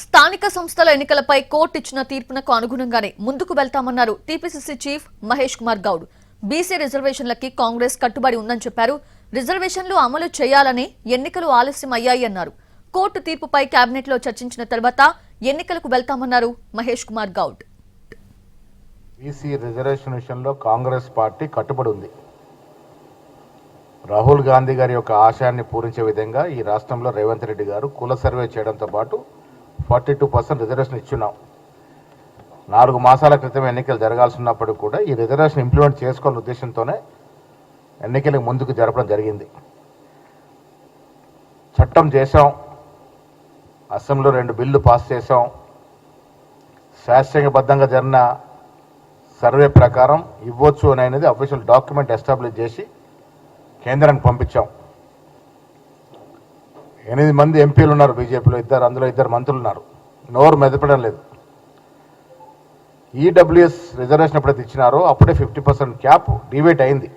స్థానిక సంస్థల ఎన్నికలపై కోర్టు ఇచ్చిన తీర్పునకు అనుగుణంగానే ముందుకు వెళ్తామన్నారు TPCC chief Mahesh Kumar Goud. BC రిజర్వేషన్లకి కాంగ్రెస్ కట్టుబడి ఉందని చెప్పారు. రిజర్వేషన్లు అమలు చేయాలని ఎన్నికలు ఆలస్యం అయ్యాయి అన్నారు. కోర్టు తీర్పుపై కేబినెట్ లో చర్చించిన తర్వాత ఎన్నికలకు వెళ్తామన్నారు మహేష్ కుమార్ గౌడ్. బీసీ రిజర్వేషన్ విషయంలో కాంగ్రెస్ పార్టీ కట్టుబడి ఉంది. రాహుల్ గాంధీ గారి యొక్క ఆశయాన్ని పూరించే విధంగా ఈ రాష్ట్రంలో రేవంత్ రెడ్డి గారు కుల సర్వే చేయడంతో పాటు 42% రిజర్వేషన్ ఇచ్చున్నాం. 4 మాసాల క్రితం ఎన్నికలు జరగాల్సి ఉన్నప్పటికీ కూడా ఈ రిజర్వేషన్ ఇంప్లిమెంట్ చేసుకోవాలనే ఉద్దేశంతోనే ఎన్నికలకు ముందుకు జరపడం జరిగింది. చట్టం చేశాం, అసెంబ్లీలో 2 బిల్లు పాస్ చేశాం. శాస్త్రీయబద్ధంగా జరిగిన సర్వే ప్రకారం ఇవ్వచ్చు అనేది అఫీషియల్ డాక్యుమెంట్ ఎస్టాబ్లిష్ చేసి కేంద్రానికి పంపించాం. 8 మంది ఎంపీలు ఉన్నారు బీజేపీలో, అందులో 2 మంత్రులు ఉన్నారు. నోరు మెదపడం లేదు. ఈడబ్ల్యూఎస్ రిజర్వేషన్ ఎప్పుడైతే ఇచ్చినారో అప్పుడే 50% క్యాప్ డివేట్ అయింది.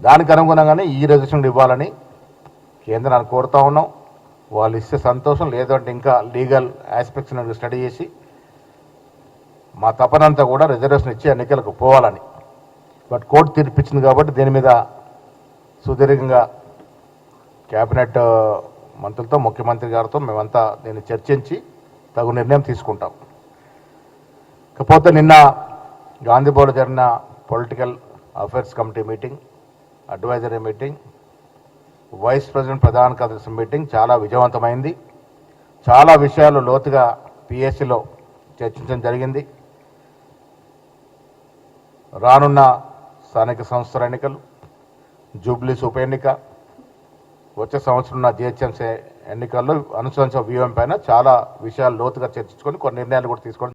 దానికి అనుగుణంగానే ఈ రిజర్వేషన్ ఇవ్వాలని కేంద్రాన్ని కోరుతా ఉన్నాం. వాళ్ళు ఇస్తే సంతోషం, లేదంటే ఇంకా లీగల్ ఆస్పెక్ట్స్ స్టడీ చేసి మా తపనంతా కూడా రిజర్వేషన్ ఇచ్చి ఎన్నికలకు పోవాలని. బట్ కోర్టు తీర్పిచ్చింది కాబట్టి దీని మీద సుదీర్ఘంగా కేబినెట్ మంత్రులతో, ముఖ్యమంత్రి గారితో మేమంతా దీన్ని చర్చించి తగు నిర్ణయం తీసుకుంటాం. కాకపోతే నిన్న గాంధీభవన్లో జరిగిన political affairs committee meeting, advisory meeting, vice president ప్రధాన కార్యదర్శి మీటింగ్ చాలా విజయవంతమైంది. చాలా విషయాలు లోతుగా పిఎస్సిలో చర్చించడం జరిగింది. రానున్న స్థానిక సంస్థల ఎన్నికలు, జూబ్లీస్ ఉప ఎన్నిక, వచ్చే సంవత్సరం ఉన్న జిహెచ్ఎంసీ ఎన్నికల్లో అనుసరించిన వ్యూహం పైన చాలా విషయాలు లోతుగా చర్చించుకొని కొన్ని నిర్ణయాలు కూడా తీసుకోవడం